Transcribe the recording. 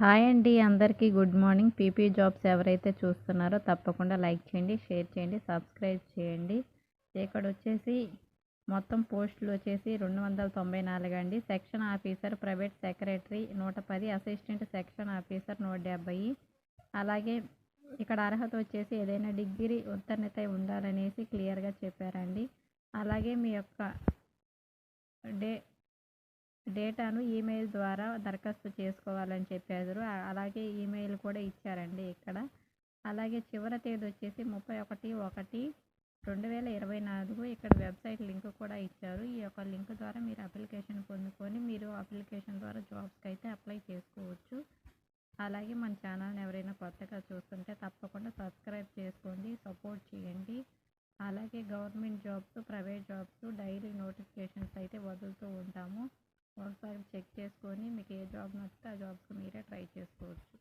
Hi అండి, అందరికీ good morning. PP jobs ఎవరైతే చూస్తున్నారో తప్పకుండా లైక్ చేయండి, షేర్ చేయండి, సబ్స్క్రైబ్ చేయండి. ఇక్కడ వచ్చేసి మొత్తం పోస్టులు వచ్చేసి 294 అండి. Section officer, private secretary 110, assistant section officer 170. అలాగే ఇక్కడ అర్హత వచ్చేసి ఏదైనా డిగ్రీ ఉత్తీర్ణత ఉండాలనేసి క్లియర్గా చెప్పారండి. అలాగే మీ యొక్క డేటాను ఈమెయిల్ ద్వారా దరఖాస్తు చేసుకోవాలని చెప్పారు. అలాగే ఈమెయిల్ కూడా ఇచ్చారండి ఇక్కడ. అలాగే చివరి తేదీ వచ్చేసి 31/1/2024. ఇక్కడ వెబ్సైట్ లింక్ కూడా ఇచ్చారు. ఈ యొక్క లింక్ ద్వారా మీరు అప్లికేషన్ పొందుకొని మీరు అప్లికేషన్ ద్వారా జాబ్స్కి అయితే అప్లై చేసుకోవచ్చు. అలాగే మన ఛానల్ని ఎవరైనా కొత్తగా చూస్తుంటే తప్పకుండా సబ్స్క్రైబ్ చేసుకోండి, సపోర్ట్ చేయండి. అలాగే government jobs, private jobs daily notifications అయితే వదులుతూ ఉంటాము. ఒకసారి చెక్ చేసుకొని మీకు ఏ జాబ్ నచ్చితే ఆ జాబ్స్కి మీరే ట్రై చేసుకోవచ్చు.